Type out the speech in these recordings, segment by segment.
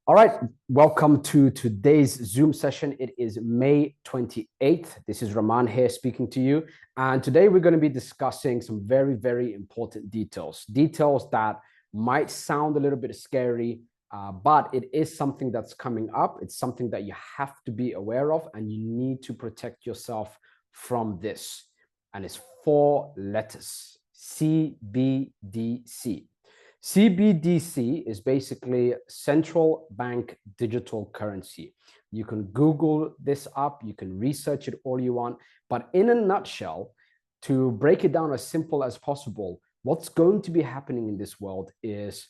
All right, welcome to today's Zoom session. It is May 28th. This is Rahman here speaking to you. And today we're going to be discussing some very, very important details. Details that might sound a little bit scary, but it is something that's coming up. It's something that you have to be aware of, and you need to protect yourself from this. And it's 4 letters: CBDC. CBDC is basically central bank digital currency. You can Google this up, you can research it all you want, but in a nutshell, to break it down as simple as possible, what's going to be happening in this world is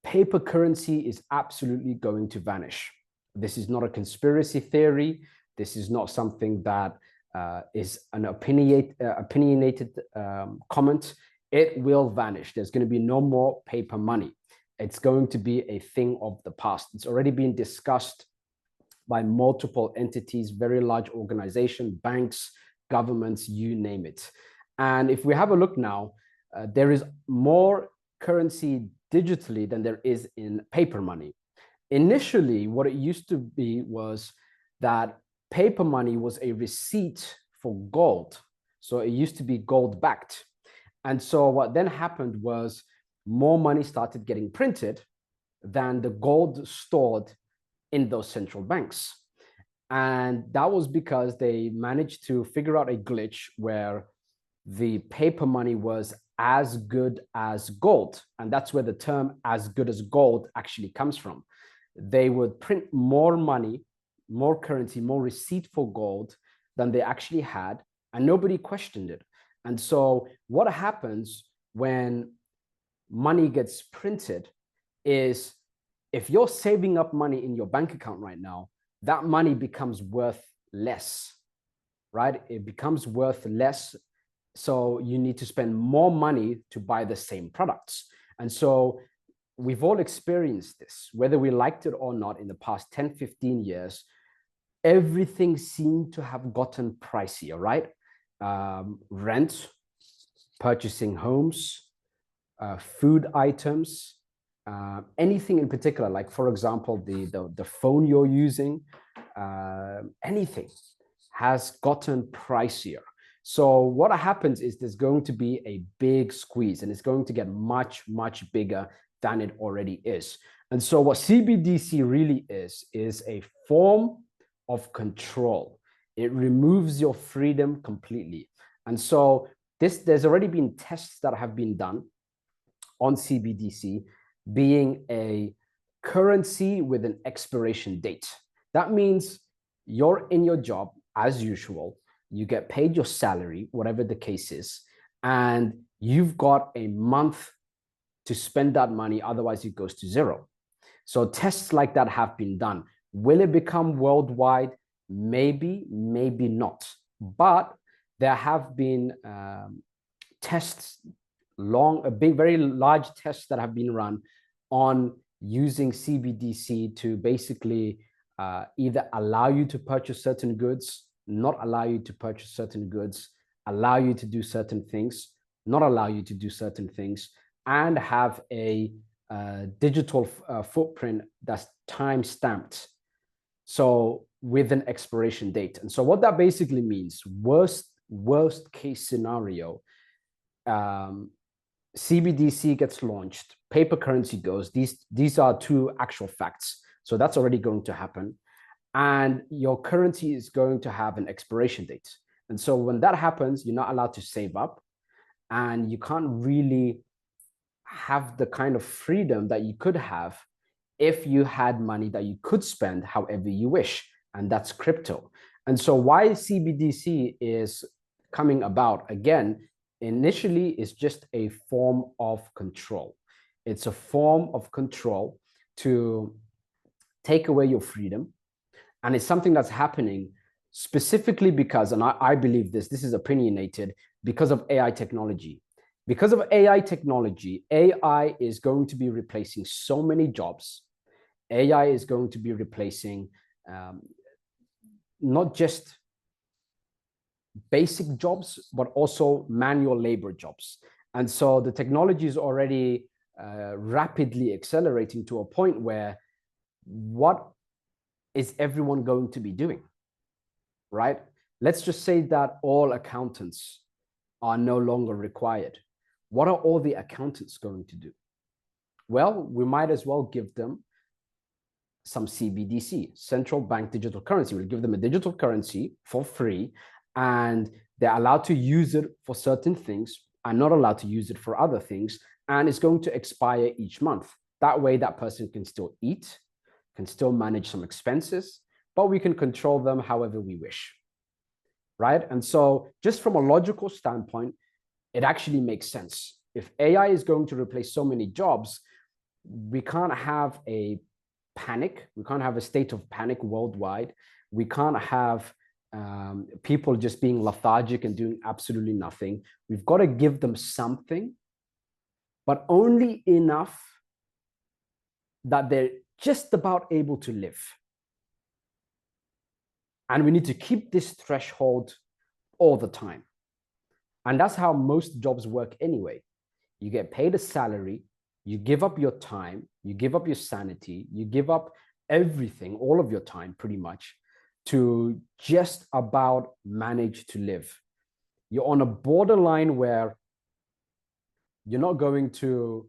paper currency is absolutely going to vanish. This is not a conspiracy theory. This is not something that is an opinionated comment. It will vanish. There's going to be no more paper money. It's going to be a thing of the past. It's already been discussed by multiple entities, very large organizations, banks, governments, you name it. And if we have a look now, there is more currency digitally than there is in paper money. Initially, what it used to be was that paper money was a receipt for gold. So it used to be gold backed. And so what then happened was more money started getting printed than the gold stored in those central banks. And that was because they managed to figure out a glitch where the paper money was as good as gold. And that's where the term as good as gold actually comes from. They would print more money, more currency, more receipt for gold than they actually had, and nobody questioned it. And so what happens when money gets printed is if you're saving up money in your bank account right now, that money becomes worth less, right? It becomes worth less. So you need to spend more money to buy the same products. And so we've all experienced this, whether we liked it or not, in the past 10, 15 years, everything seemed to have gotten pricier, right? Rent, purchasing homes, food items, anything in particular, like for example, the phone you're using, anything has gotten pricier. So what happens is there's going to be a big squeeze, and it's going to get much, much bigger than it already is. And so what CBDC really is a form of control. It removes your freedom completely. And so there's already been tests that have been done on CBDC being a currency with an expiration date. That means you're in your job as usual, you get paid your salary, whatever the case is, and you've got a month to spend that money, otherwise it goes to zero. So tests like that have been done. Will it become worldwide? Maybe, maybe not. But there have been tests, very large tests that have been run on using CBDC to basically either allow you to purchase certain goods, not allow you to purchase certain goods, allow you to do certain things, not allow you to do certain things, and have a digital footprint that's time stamped. So with an expiration date. And so what that basically means, worst case scenario, CBDC gets launched, paper currency goes. These are two actual facts. So that's already going to happen. And your currency is going to have an expiration date. And so when that happens, you're not allowed to save up, and you can't really have the kind of freedom that you could have if you had money that you could spend however you wish, and that's crypto. And so why CBDC is coming about, again, initially is just a form of control. It's a form of control to take away your freedom. And it's something that's happening specifically because, and I believe this is opinionated, because of AI technology. Because of AI technology, AI is going to be replacing so many jobs. AI is going to be replacing not just basic jobs, but also manual labor jobs. And so the technology is already rapidly accelerating to a point where what is everyone going to be doing, right? Let's just say that all accountants are no longer required. What are all the accountants going to do? Well, we might as well give them some CBDC, central bank digital currency. We'll give them a digital currency for free, and they're allowed to use it for certain things and not allowed to use it for other things. And it's going to expire each month. That way, that person can still eat, can still manage some expenses, but we can control them however we wish, right? And so just from a logical standpoint, it actually makes sense. If AI is going to replace so many jobs, we can't have a panic. We can't have a state of panic worldwide. We can't have people just being lethargic and doing absolutely nothing. We've got to give them something, but only enough that they're just about able to live. And we need to keep this threshold all the time. And that's how most jobs work anyway. You get paid a salary, you give up your time, you give up your sanity, you give up everything, all of your time pretty much, to just about manage to live. You're on a borderline where you're not going to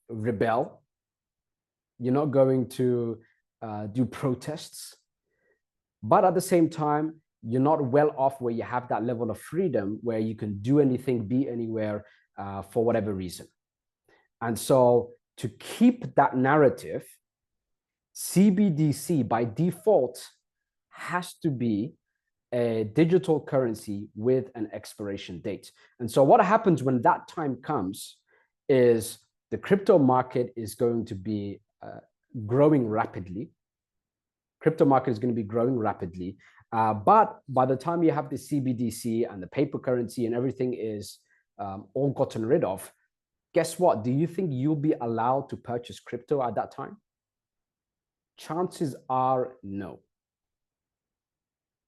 rebel. You're not going to do protests. But at the same time, you're not well off where you have that level of freedom where you can do anything, be anywhere for whatever reason. And so to keep that narrative, CBDC by default has to be a digital currency with an expiration date. And so what happens when that time comes is the crypto market is going to be growing rapidly. Crypto market is going to be growing rapidly. But by the time you have the CBDC and the paper currency and everything is all gotten rid of, guess what? Do you think you'll be allowed to purchase crypto at that time? Chances are no.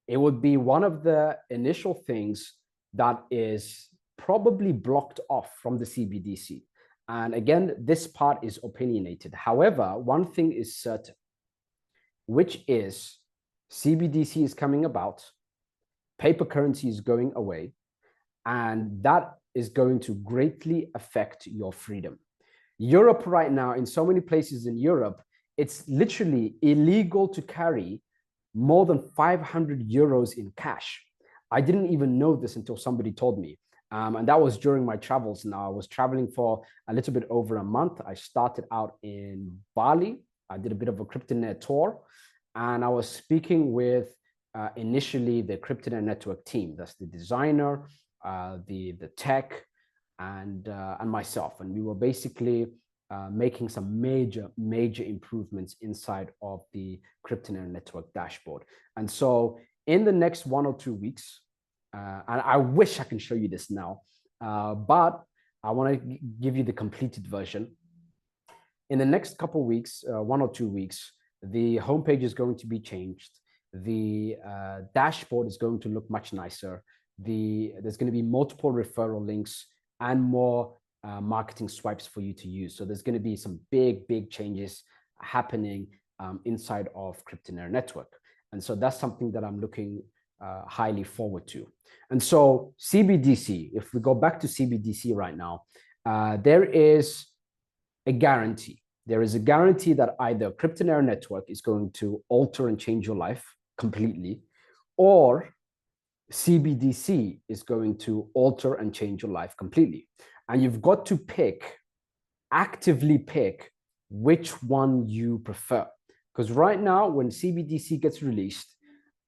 It would be one of the initial things that is probably blocked off from the CBDC. And again, this part is opinionated. However, one thing is certain, which is CBDC is coming about, paper currency is going away, and that is going to greatly affect your freedom. Europe right now, in so many places in Europe, it's literally illegal to carry more than 500 euros in cash. I didn't even know this until somebody told me. And that was during my travels. Now, I was traveling for a little bit over a month. I started out in Bali. I did a bit of a Cryptonaire tour. And I was speaking with initially the Cryptonaire Network team. That's the designer, the tech, and myself. And we were basically making some major improvements inside of the Cryptonaire Network dashboard. And so in the next 1 or 2 weeks, and I wish I can show you this now, but I want to give you the completed version. In the next couple of weeks, 1 or 2 weeks, the homepage is going to be changed. The dashboard is going to look much nicer. There's going to be multiple referral links and more marketing swipes for you to use. So there's going to be some big changes happening inside of Cryptonaire Network. And so that's something that I'm looking highly forward to. And so CBDC, if we go back to CBDC right now, there is a guarantee. There is a guarantee that either Cryptonaire Network is going to alter and change your life completely, or CBDC is going to alter and change your life completely. And you've got to actively pick which one you prefer. Because right now, when CBDC gets released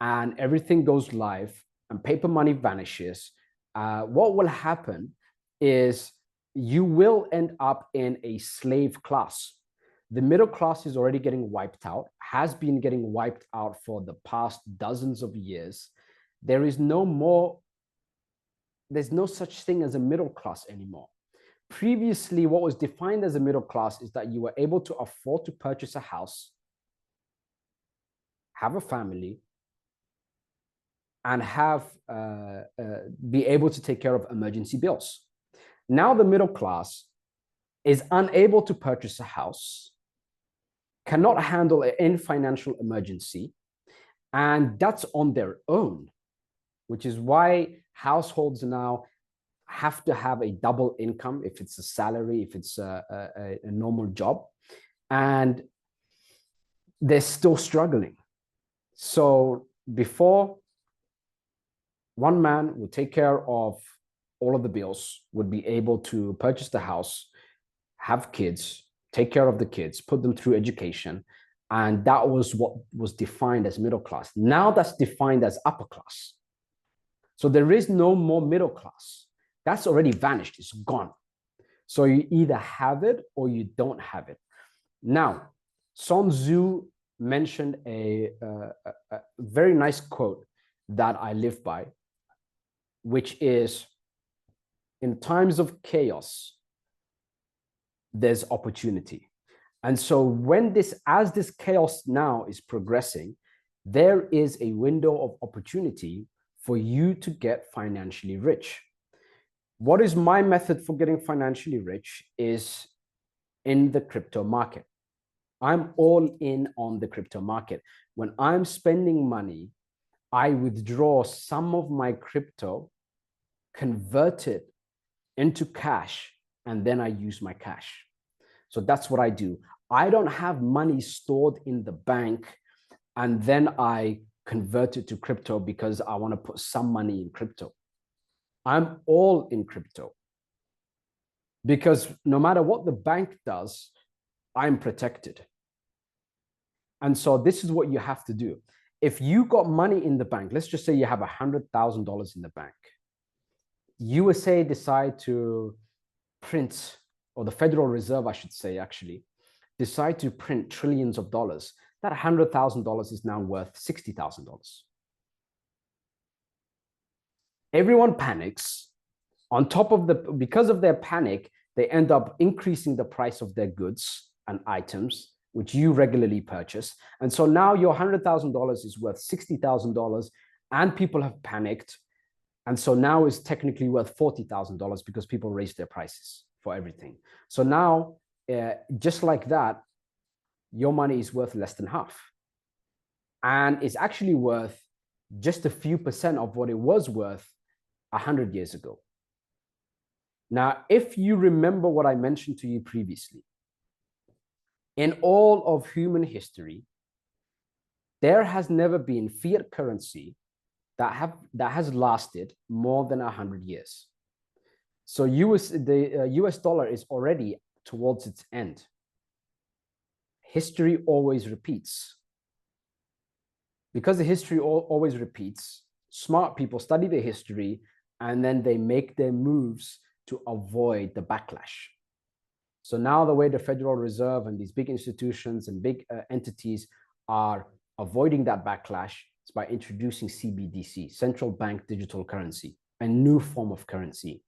and everything goes live and paper money vanishes, what will happen is you will end up in a slave class. The middle class is already getting wiped out, has been getting wiped out for the past dozens of years. There's no such thing as a middle class anymore. Previously, what was defined as a middle class is that you were able to afford to purchase a house, have a family, and be able to take care of emergency bills. Now the middle class is unable to purchase a house, cannot handle any financial emergency, and that's on their own, which is why households now have to have a double income if it's a salary, if it's a normal job, and they're still struggling. So before, one man would take care of all of the bills, would be able to purchase the house, have kids, take care of the kids, put them through education. And that was what was defined as middle class. Now that's defined as upper class. So there is no more middle class. That's already vanished. It's gone. So you either have it or you don't have it. Now, Sun Tzu mentioned a very nice quote that I live by, which is, in times of chaos, there's opportunity. And so as this chaos now is progressing, there is a window of opportunity for you to get financially rich. What is my method for getting financially rich is in the crypto market. I'm all in on the crypto market. When I'm spending money, I withdraw some of my crypto, convert it into cash, and then I use my cash. So that's what I do. I don't have money stored in the bank and then I convert it to crypto because I want to put some money in crypto. I'm all in crypto because no matter what the bank does, I'm protected. And so this is what you have to do. If you got money in the bank, let's just say you have $100,000 in the bank. USA decide to print, or the Federal Reserve, I should say, actually, decide to print trillions of dollars. That $100,000 is now worth $60,000. Everyone panics. On top of because of their panic, they end up increasing the price of their goods and items, which you regularly purchase. And so now your $100,000 is worth $60,000 and people have panicked. And so now it's technically worth $40,000 because people raised their prices for everything. So now, just like that, your money is worth less than half. And it's actually worth just a few percent of what it was worth 100 years ago. Now, if you remember what I mentioned to you previously, in all of human history, there has never been fiat currency that has lasted more than 100 years. So the US dollar is already towards its end. History always repeats. Because the history always repeats, smart people study the history and then they make their moves to avoid the backlash. So now the way the Federal Reserve and these big institutions and big entities are avoiding that backlash is by introducing CBDC, central bank digital currency, a new form of currency,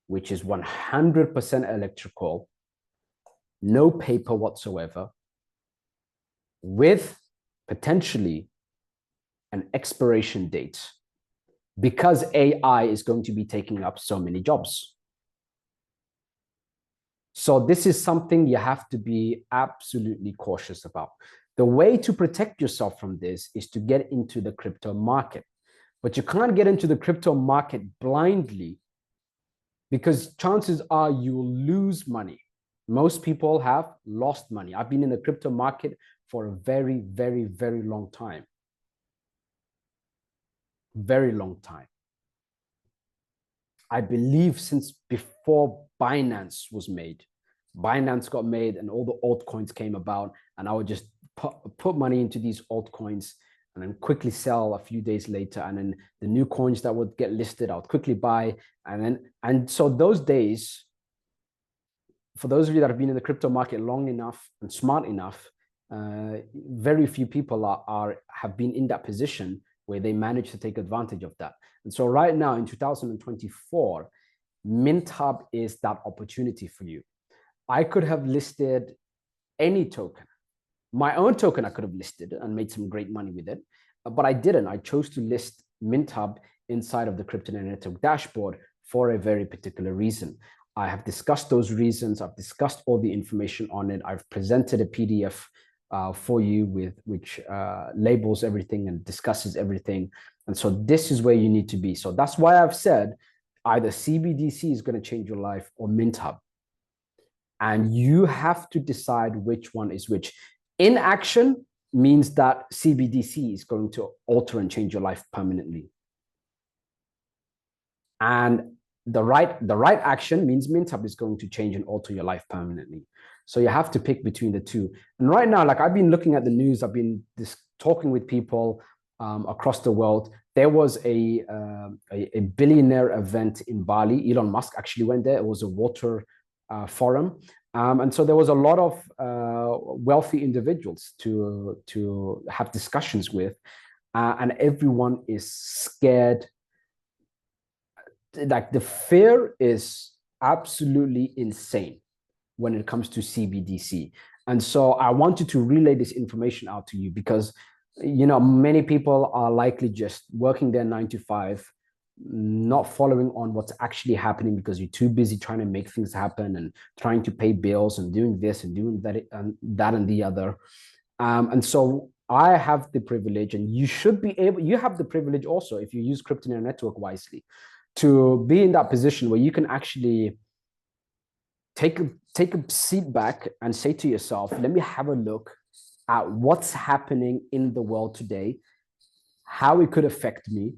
which is 100% electrical, no paper whatsoever, with potentially an expiration date, because AI is going to be taking up so many jobs. So this is something you have to be absolutely cautious about. The way to protect yourself from this is to get into the crypto market. But you can't get into the crypto market blindly because chances are you will lose money. Most people have lost money. I've been in the crypto market for a very, very, very long time. Very long time. I believe since before Binance was made. Binance got made and all the altcoins came about, and I would just put money into these altcoins and then quickly sell a few days later. And then the new coins that would get listed, I would quickly buy. And so those days, for those of you that have been in the crypto market long enough and smart enough, very few people have been in that position where they manage to take advantage of that. And so right now in 2024, MintHub is that opportunity for you. I could have listed any token. My own token I could have listed and made some great money with it, but I didn't. I chose to list MintHub inside of the Cryptonaire Network dashboard for a very particular reason. I have discussed those reasons. I've discussed all the information on it. I've presented a PDF for you with which labels everything and discusses everything. And so this is where you need to be. So that's why I've said either CBDC is going to change your life or Mint Hub. And you have to decide which one is which. Inaction means that CBDC is going to alter and change your life permanently. And the right action means Mint Hub is going to change and alter your life permanently. So you have to pick between the two. And right now, like I've been looking at the news, I've been talking with people across the world. There was a billionaire event in Bali. Elon Musk actually went there. It was a water forum. And so there was a lot of wealthy individuals to have discussions with. And everyone is scared. Like the fear is absolutely insane when it comes to CBDC. And so I wanted to relay this information out to you because, you know, many people are likely just working their 9 to 5, not following on what's actually happening because you're too busy trying to make things happen and trying to pay bills and doing this and doing that and the other. And so I have the privilege, and you should be able, you have the privilege also if you use Cryptonaire Network wisely, to be in that position where you can actually take a seat back and say to yourself, let me have a look at what's happening in the world today, how it could affect me,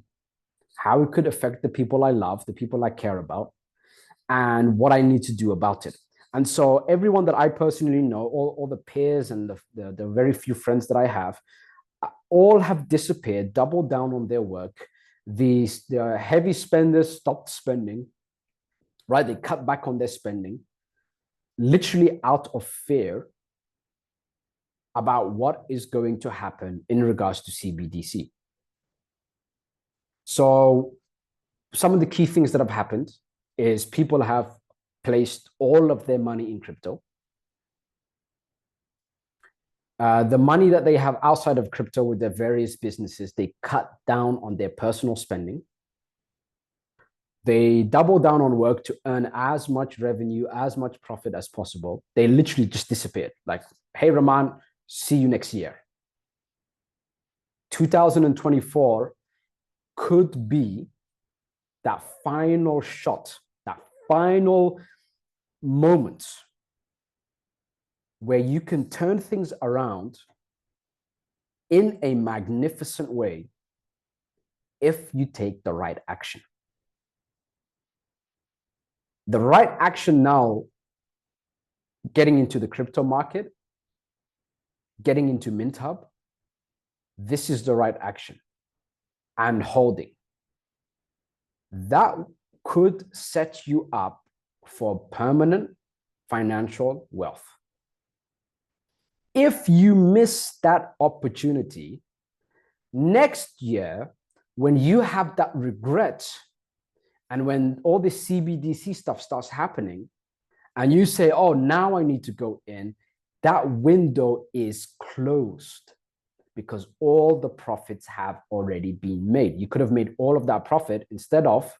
how it could affect the people I love, the people I care about, and what I need to do about it. And so everyone that I personally know, all the peers and the very few friends that I have, all have disappeared, doubled down on their work. The heavy spenders stopped spending, right? They cut back on their spending, literally out of fear about what is going to happen in regards to CBDC. So some of the key things that have happened is people have placed all of their money in crypto. The money that they have outside of crypto with their various businesses, they cut down on their personal spending. They double down on work to earn as much revenue, as much profit as possible. They literally just disappeared. Like, hey, Rahman, see you next year. 2024 could be that final shot, that final moment where you can turn things around in a magnificent way if you take the right action. The right action now, getting into the crypto market, getting into Mint Hub, this is the right action. And holding. That could set you up for permanent financial wealth. If you miss that opportunity, next year, when you have that regret, and when all this CBDC stuff starts happening, and you say, oh, now I need to go in, that window is closed because all the profits have already been made. You could have made all of that profit instead of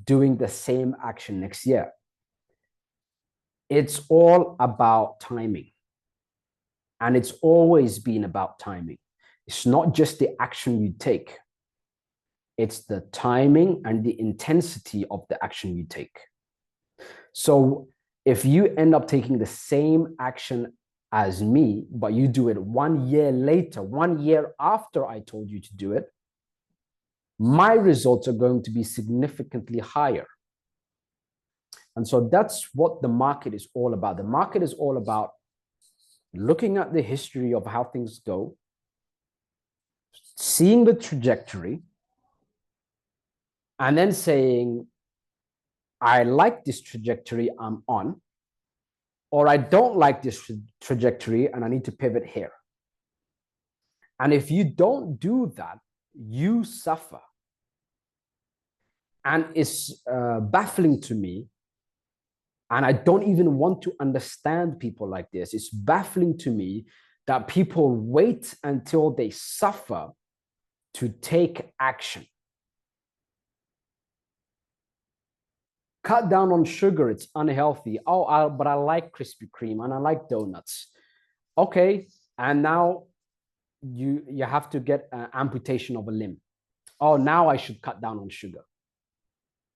doing the same action next year. It's all about timing. And it's always been about timing. It's not just the action you take. It's the timing and the intensity of the action you take. So if you end up taking the same action as me, but you do it 1 year later, 1 year after I told you to do it, my results are going to be significantly higher. And so that's what the market is all about. The market is all about looking at the history of how things go, seeing the trajectory, and then saying, I like this trajectory I'm on, or I don't like this trajectory and I need to pivot here. And if you don't do that, you suffer. And it's baffling to me. And I don't even want to understand people like this. It's baffling to me that people wait until they suffer to take action. Cut down on sugar, it's unhealthy. Oh, but I like Krispy Kreme and I like donuts. Okay, and now you have to get an amputation of a limb. Oh, now I should cut down on sugar.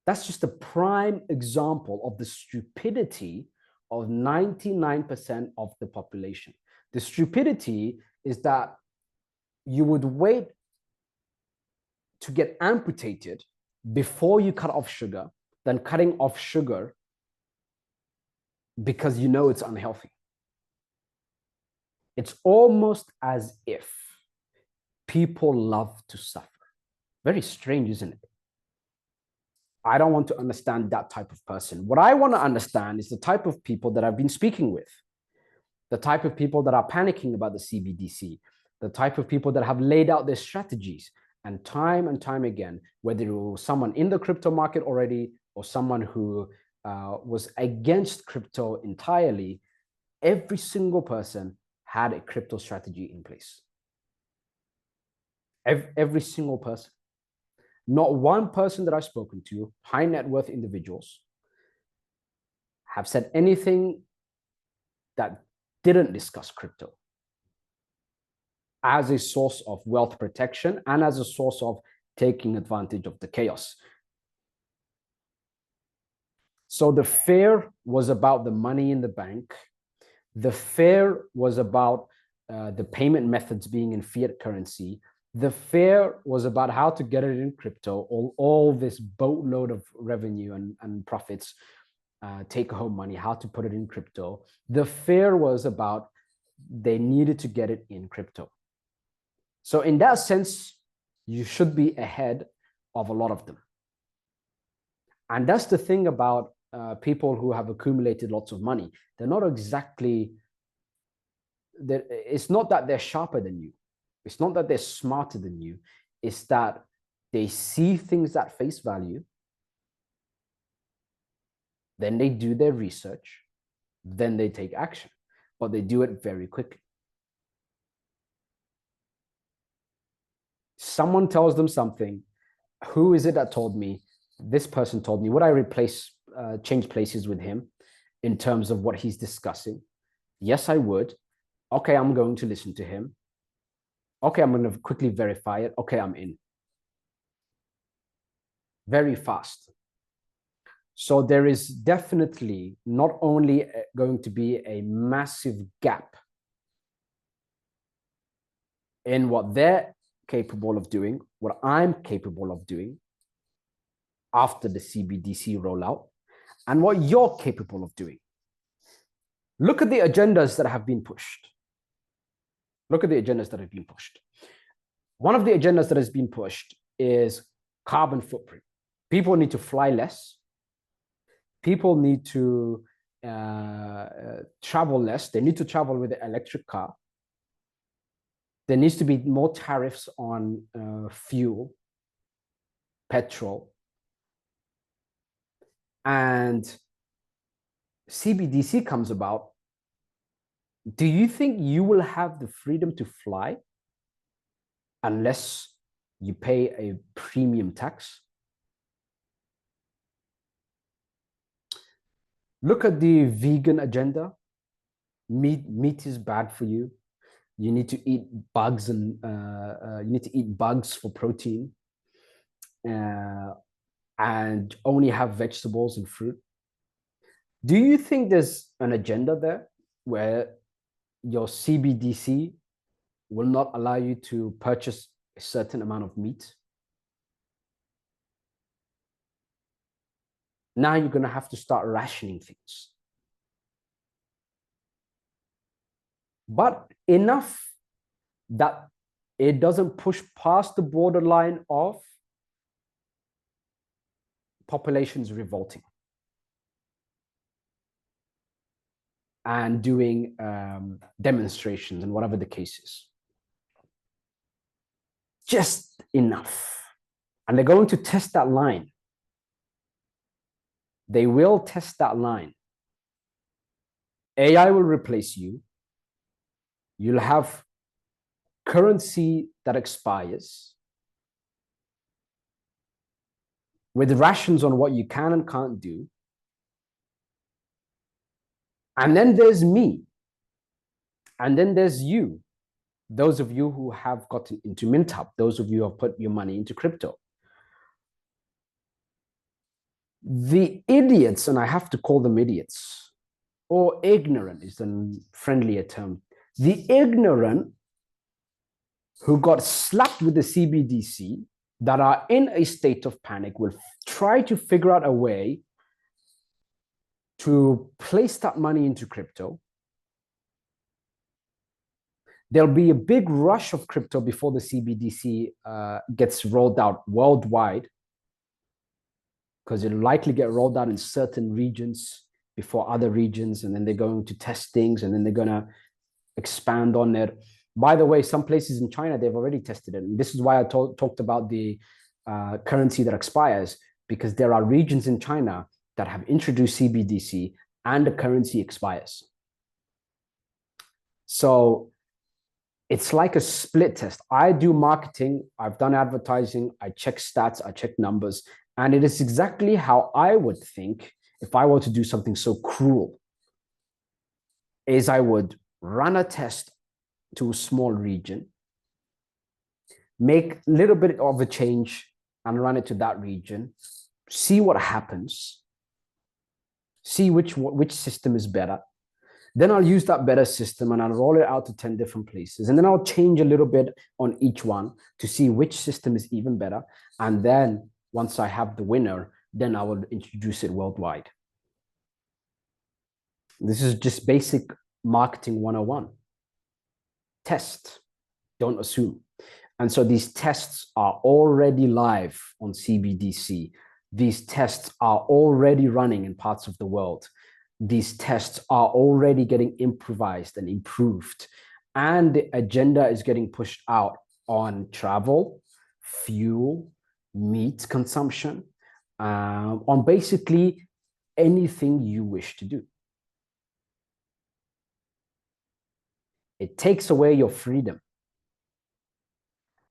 That's just a prime example of the stupidity of 99% of the population. The stupidity is that you would wait to get amputated before you cut off sugar than cutting off sugar because you know it's unhealthy. It's almost as if people love to suffer. Very strange, isn't it? I don't want to understand that type of person. What I want to understand is the type of people that I've been speaking with, the type of people that are panicking about the CBDC, the type of people that have laid out their strategies. And time again, whether it was someone in the crypto market already or someone who was against crypto entirely, every single person had a crypto strategy in place. Every single person. Not one person that I've spoken to, high net worth individuals, have said anything that didn't discuss crypto as a source of wealth protection and as a source of taking advantage of the chaos. So the fear was about the money in the bank. The fear was about the payment methods being in fiat currency. The fear was about how to get it in crypto, all this boatload of revenue and profits, take home money, how to put it in crypto. The fear was about they needed to get it in crypto. So in that sense, you should be ahead of a lot of them. And that's the thing about people who have accumulated lots of money. They're not exactly, it's not that they're sharper than you. It's not that they're smarter than you. It's that they see things at face value. Then they do their research. Then they take action. But they do it very quickly. Someone tells them something. Who is it that told me? This person told me. Would I change places with him in terms of what he's discussing? Yes, I would. Okay, I'm going to listen to him. Okay, I'm going to quickly verify it. Okay, I'm in. Very fast. So there is definitely not only going to be a massive gap in what they're capable of doing, what I'm capable of doing after the CBDC rollout, and what you're capable of doing. Look at the agendas that have been pushed. Look at the agendas that have been pushed. One of the agendas that has been pushed is carbon footprint. People need to fly less. People need to travel less. They need to travel with an electric car. There needs to be more tariffs on fuel, petrol. And CBDC comes about. Do you think you will have the freedom to fly unless you pay a premium tax? Look at the vegan agenda. Meat is bad for you. You need to eat bugs and you need to eat bugs for protein, and only have vegetables and fruit. Do you think there's an agenda there where your CBDC will not allow you to purchase a certain amount of meat? Now you're going to have to start rationing things. But enough that it doesn't push past the borderline of populations revolting and doing demonstrations and whatever the case is. Just enough. And they're going to test that line. They will test that line. AI will replace you. You'll have currency that expires with rations on what you can and can't do. And then there's me. And then there's you. Those of you who have gotten into MintHub, those of you who have put your money into crypto. The idiots, and I have to call them idiots, or ignorant is the friendlier term. The ignorant who got slapped with the CBDC that are in a state of panic will try to figure out a way to place that money into crypto. There'll be a big rush of crypto before the CBDC gets rolled out worldwide, because it'll likely get rolled out in certain regions before other regions, and then they're going to test things, and then they're going to expand on it. By the way, some places in China, they've already tested it. And this is why I talked about the currency that expires, because there are regions in China that have introduced CBDC and the currency expires. So it's like a split test. I do marketing, I've done advertising, I check stats, I check numbers, and it is exactly how I would think if I were to do something so cruel, is I would run a test to a small region, make a little bit of a change and run it to that region, see what happens, see which system is better. Then I'll use that better system and I'll roll it out to 10 different places. And then I'll change a little bit on each one to see which system is even better. And then once I have the winner, then I will introduce it worldwide. This is just basic marketing 101. Test, don't assume. And so these tests are already live on CBDC. These tests are already running in parts of the world. These tests are already getting improvised and improved. And the agenda is getting pushed out on travel, fuel, meat consumption, on basically anything you wish to do. It takes away your freedom.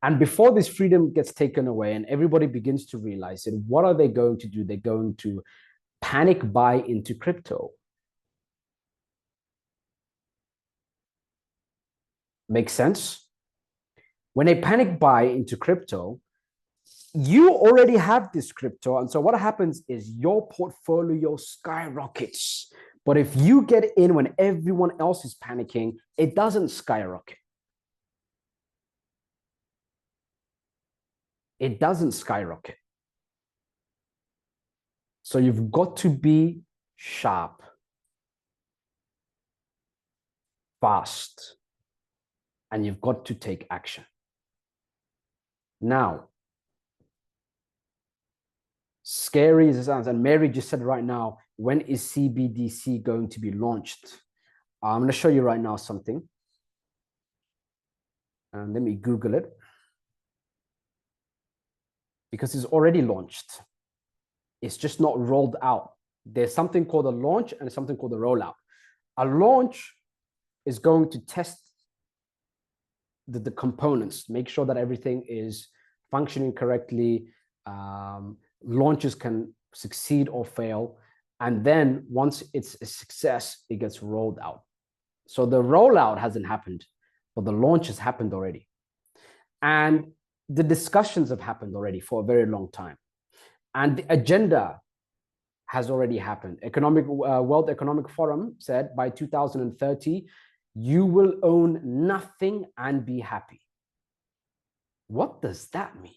And before this freedom gets taken away and everybody begins to realize it, what are they going to do? They're going to panic buy into crypto. Makes sense? When they panic buy into crypto, you already have this crypto. And so what happens is your portfolio skyrockets. But if you get in when everyone else is panicking, it doesn't skyrocket. It doesn't skyrocket. So you've got to be sharp, fast, and you've got to take action. Now, scary as it sounds, and Mary just said right now, when is CBDC going to be launched? I'm going to show you right now something. And let me Google it. Because it's already launched. It's just not rolled out. There's something called a launch and something called a rollout. A launch is going to test the components, make sure that everything is functioning correctly. Launches can succeed or fail. And then once it's a success, it gets rolled out. So the rollout hasn't happened, but the launch has happened already. And the discussions have happened already for a very long time. And the agenda has already happened. World Economic Forum said by 2030, you will own nothing and be happy. What does that mean?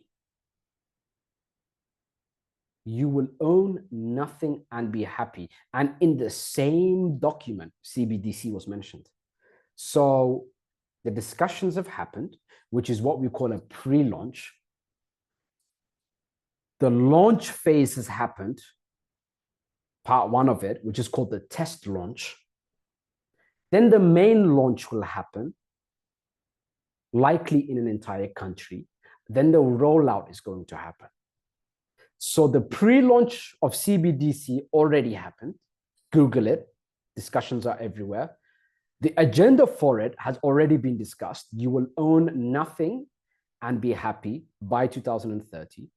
You will own nothing and be happy. And in the same document, CBDC was mentioned. So the discussions have happened, which is what we call a pre-launch. The launch phase has happened, part one of it, which is called the test launch. Then the main launch will happen, likely in an entire country. Then the rollout is going to happen. So the pre-launch of CBDC already happened. Google it. Discussions are everywhere. The agenda for it has already been discussed. You will own nothing and be happy by 2030.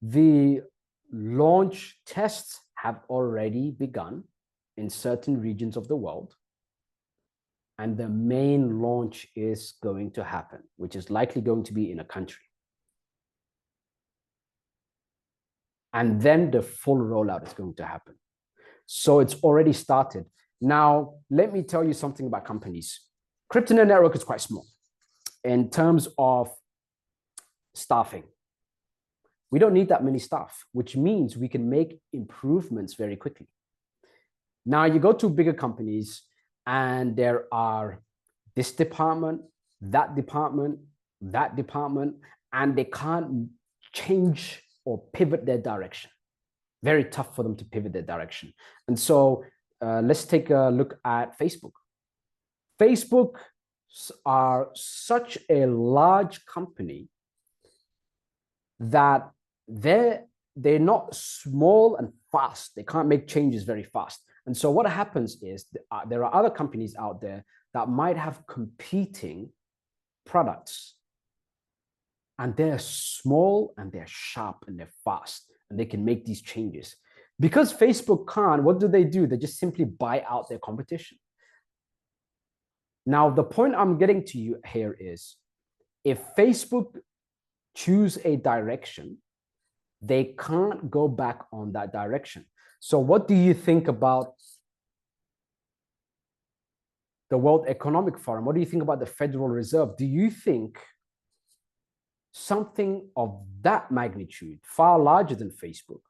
The launch tests have already begun in certain regions of the world. And the main launch is going to happen, which is likely going to be in a country. And then the full rollout is going to happen. So it's already started. Now, let me tell you something about companies. Cryptonaire Network is quite small in terms of staffing. We don't need that many staff, which means we can make improvements very quickly. Now, you go to bigger companies and there are this department, that department, that department, and they can't change or pivot their direction. Very tough for them to pivot their direction. And so let's take a look at Facebook. Facebook are such a large company that they're not small and fast. They can't make changes very fast. And so what happens is there are other companies out there that might have competing products. And they're small and they're sharp and they're fast and they can make these changes. Because Facebook can't, what do? They just simply buy out their competition. Now, the point I'm getting to you here is if Facebook choose a direction, they can't go back on that direction. So what do you think about the World Economic Forum? What do you think about the Federal Reserve? Do you think something of that magnitude, far larger than Facebook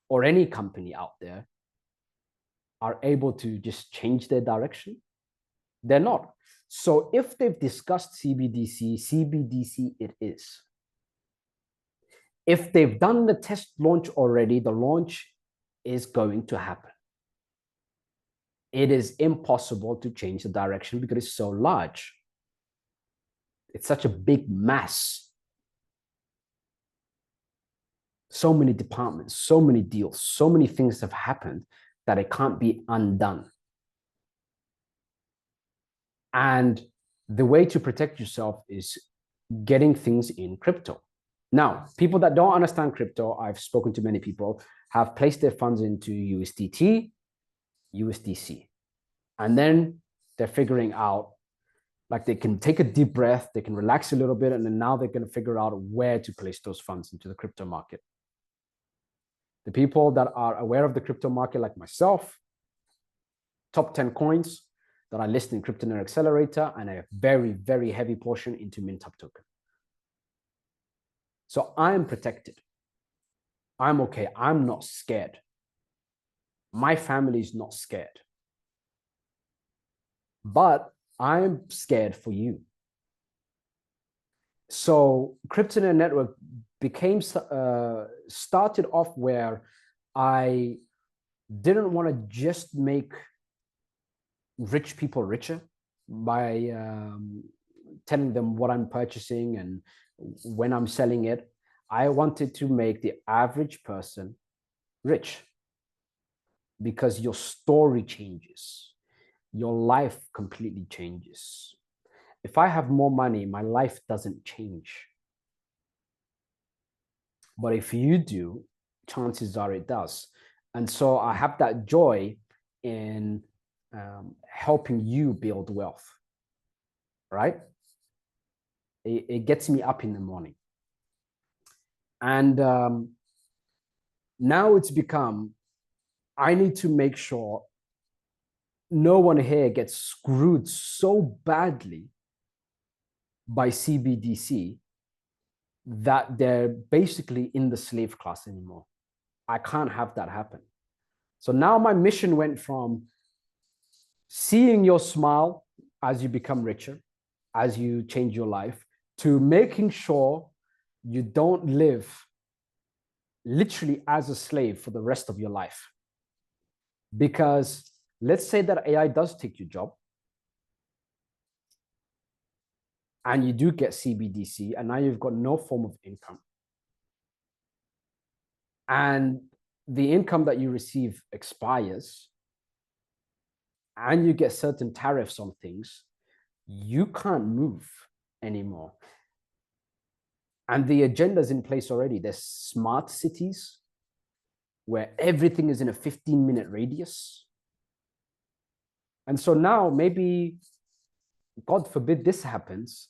or any company out there, are able to just change their direction? They're not. So if they've discussed CBDC, CBDC it is. If they've done the test launch already, the launch is going to happen. It is impossible to change the direction because it's so large. It's such a big mass. So many departments, so many deals, so many things have happened that it can't be undone. And the way to protect yourself is getting things in crypto. Now, people that don't understand crypto, I've spoken to many people, have placed their funds into USDT, USDC. And then they're figuring out, like they can take a deep breath, they can relax a little bit, and then now they're going to figure out where to place those funds into the crypto market. The people that are aware of the crypto market, like myself, top 10 coins that are listed in Cryptonaire Accelerator, and a very, very heavy portion into Mintup token. So I'm protected. I'm okay. I'm not scared. My family is not scared. But I'm scared for you. So Cryptonaire Network became started off where I didn't want to just make rich people richer by telling them what I'm purchasing and when I'm selling it. I wanted to make the average person rich because your story changes. Your life completely changes. If I have more money, my life doesn't change. But if you do, chances are it does. And so I have that joy in helping you build wealth, right? It gets me up in the morning. And now it's become, I need to make sure no one here gets screwed so badly by CBDC that they're basically in the slave class anymore. I can't have that happen. So now my mission went from seeing your smile as you become richer, as you change your life, to making sure you don't live literally as a slave for the rest of your life. Because let's say that AI does take your job and you do get CBDC and now you've got no form of income. And the income that you receive expires and you get certain tariffs on things, you can't move anymore. And the agenda is in place already. There's smart cities where everything is in a 15-minute radius. And so now maybe, God forbid this happens,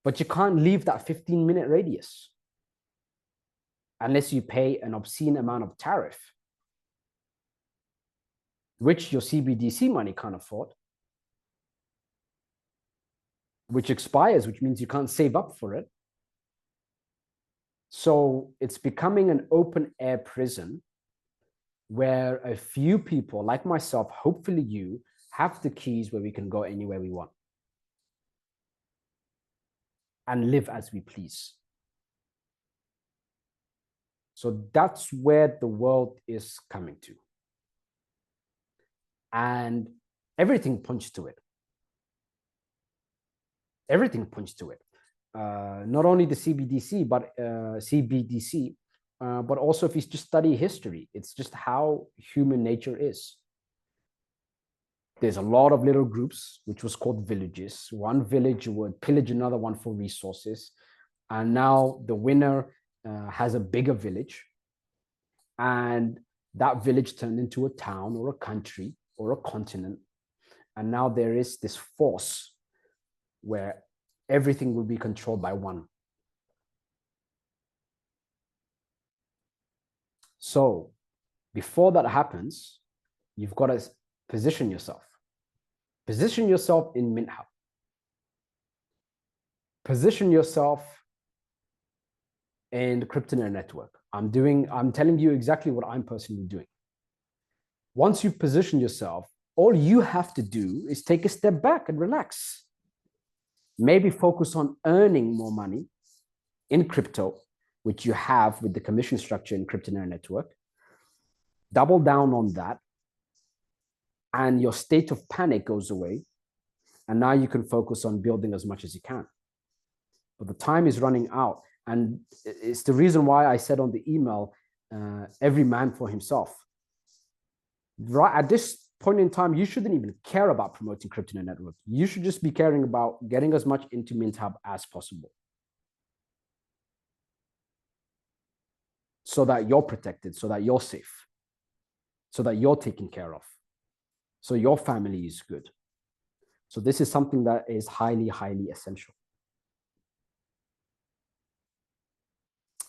but you can't leave that 15-minute radius unless you pay an obscene amount of tariff, which your CBDC money can't afford, which expires, which means you can't save up for it. So it's becoming an open air prison where a few people like myself, hopefully you, have the keys where we can go anywhere we want and live as we please. So that's where the world is coming to. And everything points to it. Everything points to it. Not only the CBDC, but also if you just study history, it's just how human nature is. There's a lot of little groups, which was called villages. One village would pillage another one for resources. And now the winner has a bigger village. And that village turned into a town or a country or a continent. And now there is this force where everything will be controlled by one. So before that happens, you've got to position yourself. Position yourself in MintHub. Position yourself in the Cryptonaire Network. I'm telling you exactly what I'm personally doing. Once you position yourself, all you have to do is take a step back and relax. Maybe focus on earning more money in crypto, which you have with the commission structure in Cryptonaire Network. Double down on that, and your state of panic goes away. And now you can focus on building as much as you can. But the time is running out. And it's the reason why I said on the email, every man for himself. Right at this point in time, you shouldn't even care about promoting Cryptonaire Network. You should just be caring about getting as much into MintHub as possible, so that you're protected, so that you're safe, so that you're taken care of, so your family is good. So this is something that is highly, highly essential.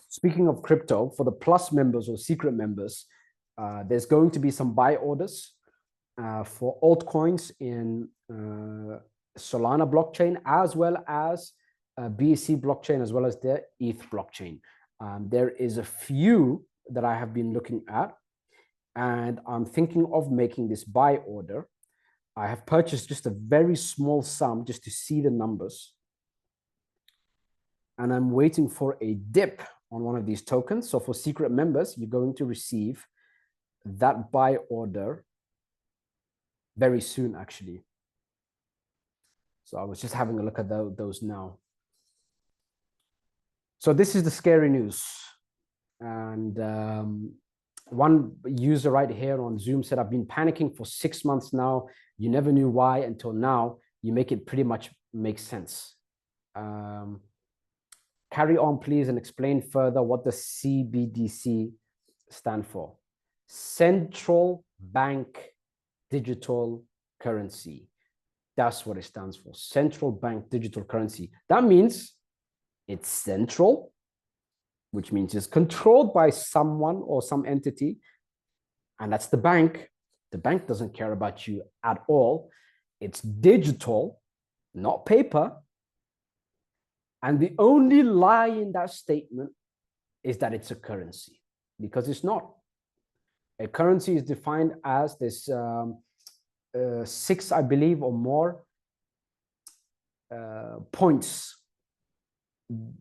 Speaking of crypto, for the Plus members or secret members, there's going to be some buy orders for altcoins in Solana blockchain, as well as BSC blockchain, as well as the ETH blockchain. There is a few that I have been looking at, and I'm thinking of making this buy order. I have purchased just a very small sum just to see the numbers. And I'm waiting for a dip on one of these tokens. So for secret members, you're going to receive that buy order very soon, actually. So I was just having a look at those now. So this is the scary news. And one user right here on Zoom said, I've been panicking for 6 months now. You never knew why until now. You make it pretty much make sense. Carry on, please, and explain further what the CBDC stand for. Central Bank Digital Currency. That's what it stands for. Central Bank Digital Currency. That means it's central, which means it's controlled by someone or some entity, and that's the bank. The bank doesn't care about you at all. It's digital, not paper. And the only lie in that statement is that it's a currency, because it's not. A currency is defined as this 6, I believe, or more points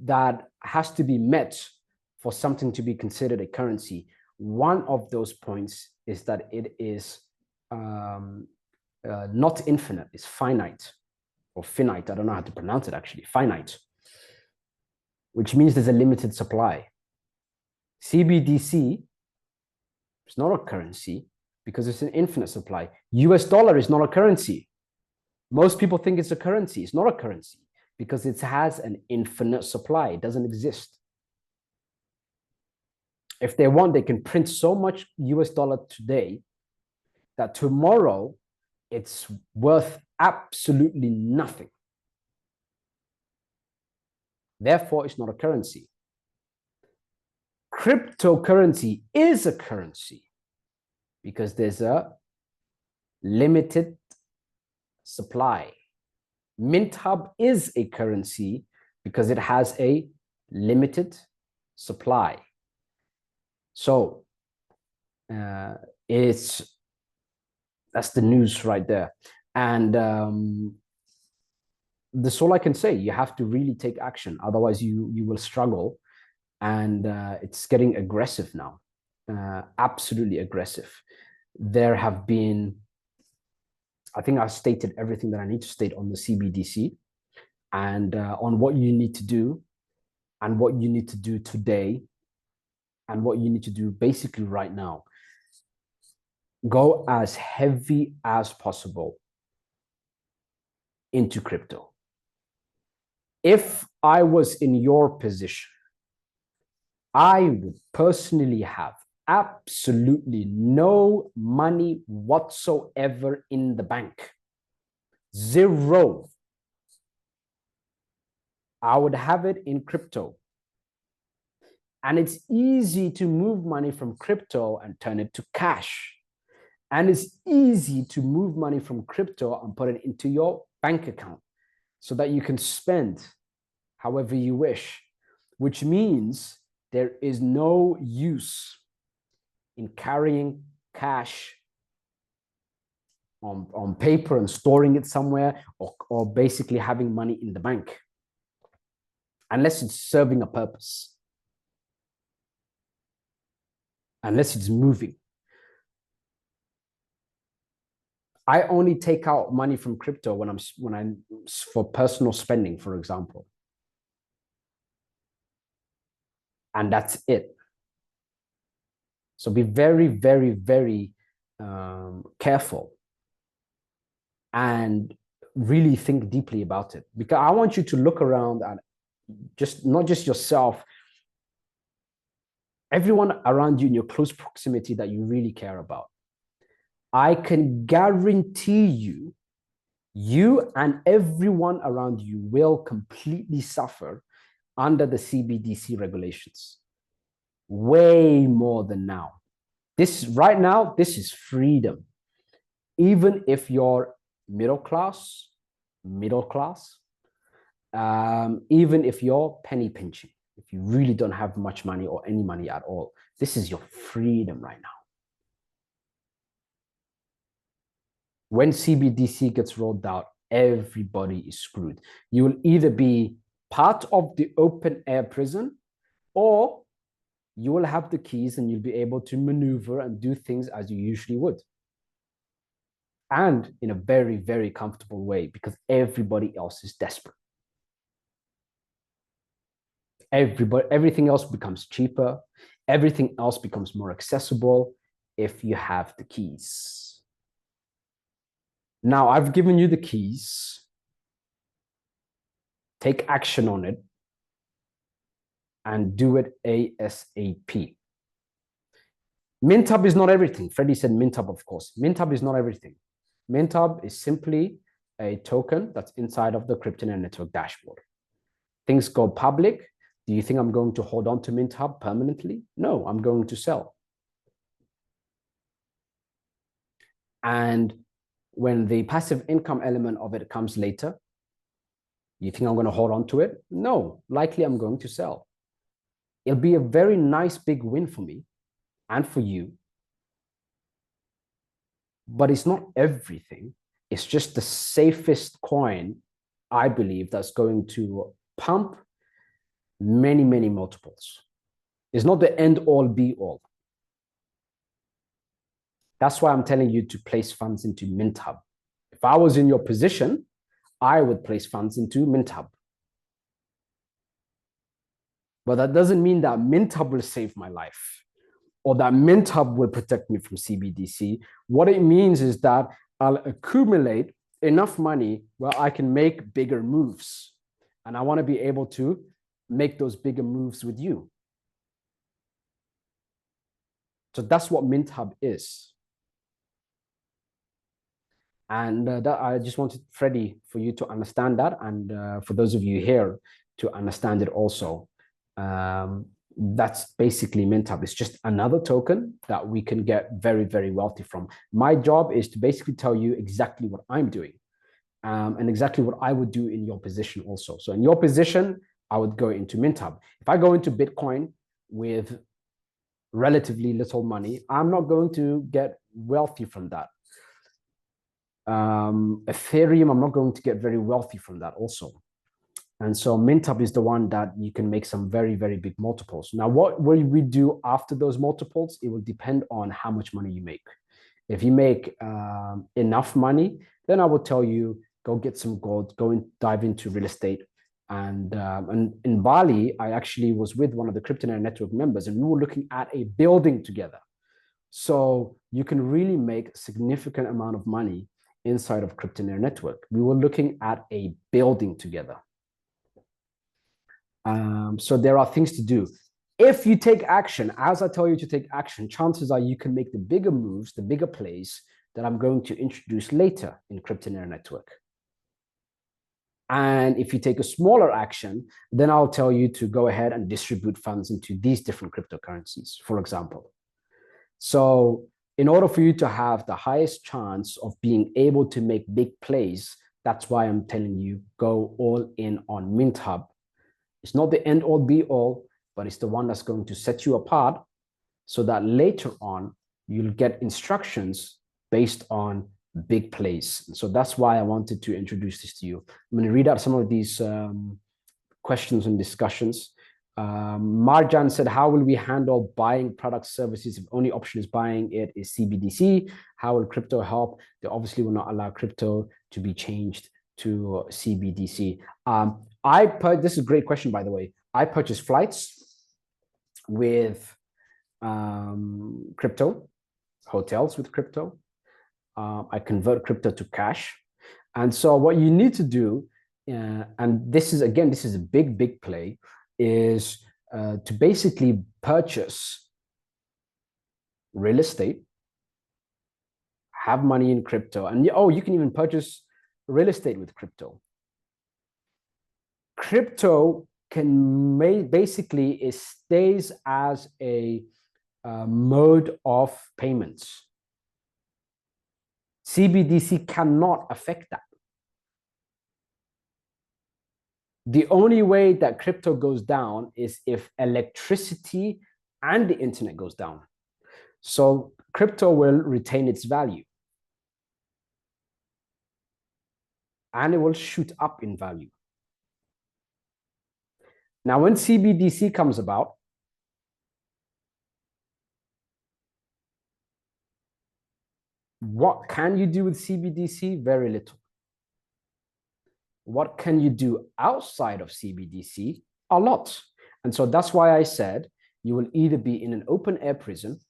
that has to be met for something to be considered a currency. One of those points is that it is not infinite, it's finite, or finite. I don't know how to pronounce it, actually. Finite, which means there's a limited supply. CBDC is not a currency because it's an infinite supply. US dollar is not a currency. Most people think it's a currency. It's not a currency because it has an infinite supply. It doesn't exist. If they want, they can print so much US dollar today that tomorrow it's worth absolutely nothing. Therefore, it's not a currency. Cryptocurrency is a currency because there's a limited supply. MintHub is a currency because it has a limited supply. So that's the news right there. And that's all I can say. You have to really take action. Otherwise, you will struggle. And it's getting aggressive now, absolutely aggressive. There have been, I think I stated everything that I need to state on the CBDC and on what you need to do and what you need to do today and what you need to do basically right now. Go as heavy as possible into crypto. If I was in your position, I would personally have absolutely no money whatsoever in the bank. Zero. I would have it in crypto. And it's easy to move money from crypto and turn it to cash. And it's easy to move money from crypto and put it into your bank account so that you can spend however you wish, which means there is no use in carrying cash on paper and storing it somewhere or basically having money in the bank, unless it's serving a purpose, unless it's moving. I only take out money from crypto when I'm for personal spending, for example. And that's it. So be very, very, very careful and really think deeply about it, because I want you to look around and just not just yourself, everyone around you in your close proximity that you really care about. I can guarantee you, you and everyone around you will completely suffer under the CBDC regulations. Way more than now. Right now, this is freedom. Even if you're middle class, even if you're penny pinching, if you really don't have much money or any money at all, this is your freedom right now. When CBDC gets rolled out, everybody is screwed. You will either be part of the open air prison, or you will have the keys and you'll be able to maneuver and do things as you usually would. And in a very, very comfortable way, because everybody else is desperate. Everything else becomes cheaper. Everything else becomes more accessible if you have the keys. Now, I've given you the keys. Take action on it and do it ASAP. MintHub is not everything. Freddie said MintHub, of course. MintHub is not everything. MintHub is simply a token that's inside of the Cryptonaire Network dashboard. Things go public. Do you think I'm going to hold on to MintHub permanently? No, I'm going to sell. And when the passive income element of it comes later, you think I'm going to hold on to it? No, likely I'm going to sell. It'll be a very nice big win for me and for you. But it's not everything. It's just the safest coin, I believe, that's going to pump many, many multiples. It's not the end all be all. That's why I'm telling you to place funds into MintHub. If I was in your position, I would place funds into MintHub. But that doesn't mean that MintHub will save my life or that MintHub will protect me from CBDC. What it means is that I'll accumulate enough money where I can make bigger moves. And I want to be able to make those bigger moves with you. So that's what MintHub is. And that I just wanted, Freddie, for you to understand that, and for those of you here to understand it also. That's basically MintHub. It's just another token that we can get very, very wealthy from. My job is to basically tell you exactly what I'm doing, and exactly what I would do in your position also. So in your position, I would go into MintHub. If I go into Bitcoin with relatively little money, I'm not going to get wealthy from that. Ethereum, I'm not going to get very wealthy from that also. And so MintHub is the one that you can make some very, very big multiples. Now, what will we do after those multiples? It will depend on how much money you make. If you make enough money, then I will tell you, go get some gold, go and dive into real estate. And in Bali, I actually was with one of the Cryptonaire Network members, and we were looking at a building together. So you can really make a significant amount of money inside of Cryptonaire Network. We were looking at a building together. So there are things to do. If you take action, as I tell you to take action, chances are you can make the bigger moves, the bigger plays that I'm going to introduce later in Cryptonaire Network. And if you take a smaller action, then I'll tell you to go ahead and distribute funds into these different cryptocurrencies, for example. So in order for you to have the highest chance of being able to make big plays, that's why I'm telling you, go all in on MintHub. It's not the end all be all, but it's the one that's going to set you apart so that later on you'll get instructions based on big plays. So that's why I wanted to introduce this to you. I'm going to read out some of these questions and discussions. Marjan said, how will we handle buying product services if only option is buying it is CBDC? How will crypto help? They obviously will not allow crypto to be changed to CBDC. This is a great question, by the way. I purchase flights with crypto, hotels with crypto. I convert crypto to cash. And so what you need to do, and this is a big, big play, is to basically purchase real estate, have money in crypto, and you can even purchase real estate with crypto. Crypto it stays as a mode of payments. CBDC cannot affect that. The only way that crypto goes down is if electricity and the internet goes down. So crypto will retain its value. And it will shoot up in value. Now, when CBDC comes about, what can you do with CBDC? Very little. What can you do outside of CBDC? A lot. And so that's why I said you will either be in an open air prison,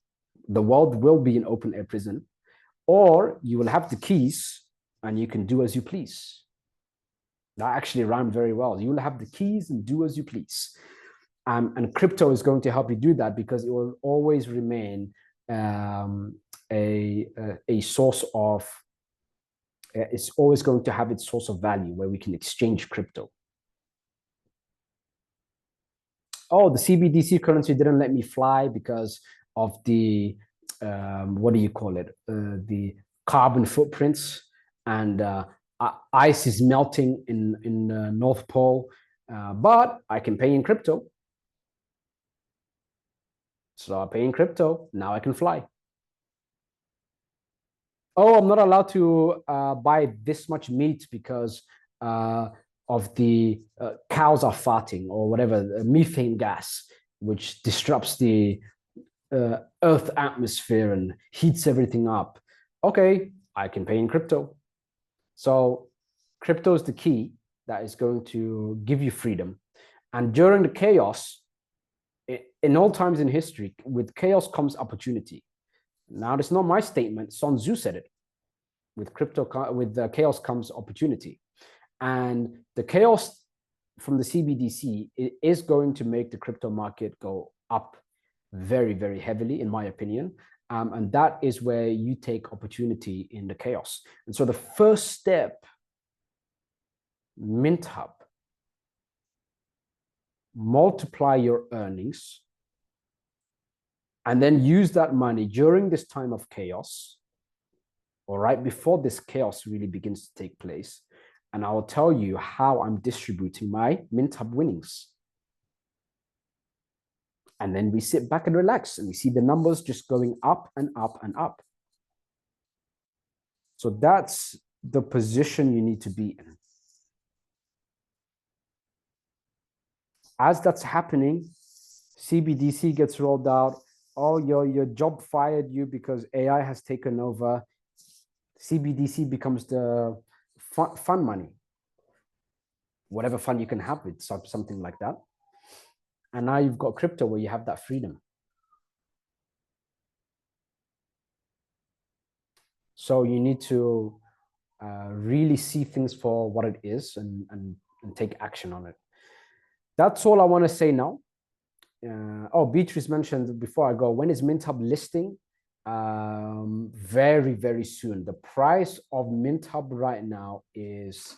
the world will be an open air prison, or you will have the keys and you can do as you please. That actually rhymed very well. You will have the keys and do as you please. And crypto is going to help you do that because it will always remain a source of, it's always going to have its source of value where we can exchange crypto. Oh, the CBDC currency didn't let me fly because of the, what do you call it? The carbon footprints, and ice is melting in the North Pole, but I can pay in crypto. So I pay in crypto, now I can fly. Oh, I'm not allowed to buy this much meat because of the cows are farting or whatever, methane gas, which disrupts the Earth atmosphere and heats everything up. Okay, I can pay in crypto. So crypto is the key that is going to give you freedom. And during the chaos, in all times in history, with chaos comes opportunity. Now, it's not my statement. Sun Tzu said it. With chaos comes opportunity. And the chaos from the CBDC is going to make the crypto market go up very, very heavily, in my opinion. And that is where you take opportunity in the chaos. And so the first step, Mint Hub, multiply your earnings, and then use that money during this time of chaos, or right before this chaos really begins to take place. And I will tell you how I'm distributing my Mint Hub winnings. And then we sit back and relax, and we see the numbers just going up and up and up. So that's the position you need to be in. As that's happening, CBDC gets rolled out. Oh, your job fired you because AI has taken over. CBDC becomes the fun money, whatever fun you can have with something like that. And now you've got crypto where you have that freedom. So you need to really see things for what it is and take action on it. That's all I want to say now. Oh, Beatrice mentioned before I go, when is Mint Hub listing? Very, very soon. The price of Mint Hub right now is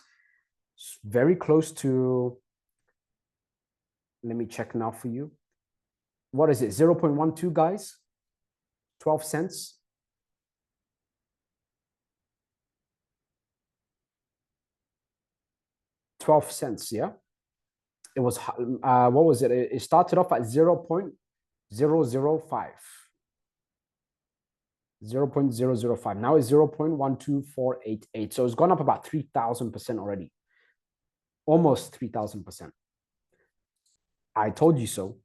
very close to, let me check now for you. What is it? 0.12, guys? 12 cents? $0.12, yeah? It was, what was it? It started off at 0.005. 0.005. Now it's 0.12488. So it's gone up about 3,000% already. Almost 3,000%. I told you so.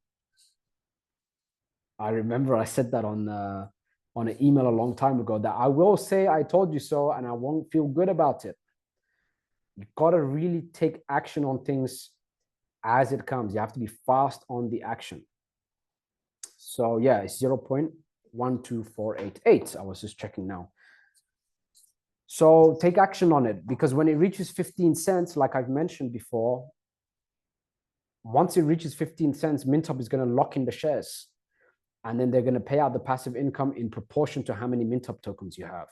I remember I said that on an email a long time ago, that I will say I told you so, and I won't feel good about it. You gotta really take action on things as it comes. You have to be fast on the action. So yeah, it's 0.12488. I was just checking now. So take action on it, because when it reaches 15 cents, like I've mentioned before, once it reaches 15 cents, Mint Hub is going to lock in the shares. And then they're going to pay out the passive income in proportion to how many Mint Hub tokens you have.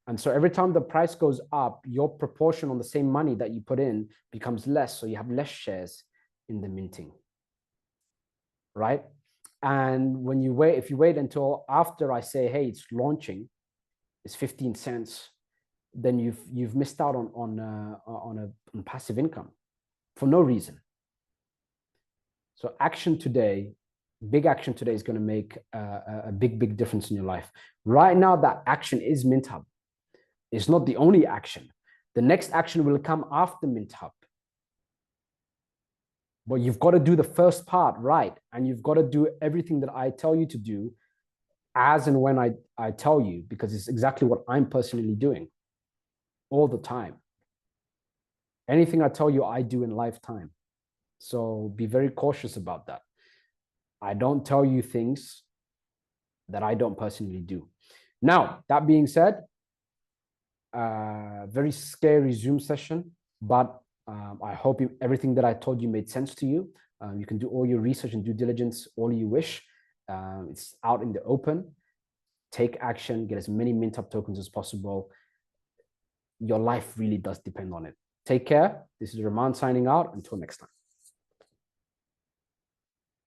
And so every time the price goes up, your proportion on the same money that you put in becomes less. So you have less shares in the minting, right? And when you wait, if you wait until after I say, hey, it's launching, it's 15 cents, then you've missed out on passive income for no reason. So action today, big action today, is going to make a big difference in your life. Right now, that action is Mint Hub. It's not the only action. The next action will come after Mint Hub. But you've got to do the first part right. And you've got to do everything that I tell you to do as and when I tell you, because it's exactly what I'm personally doing all the time. Anything I tell you, I do in lifetime. So be very cautious about that. I don't tell you things that I don't personally do. Now, that being said, very scary Zoom session, but I hope everything that I told you made sense to you. You can do all your research and due diligence all you wish. It's out in the open. Take action, get as many Mint Hub tokens as possible. Your life really does depend on it. Take care. This is Rahman signing out. Until next time.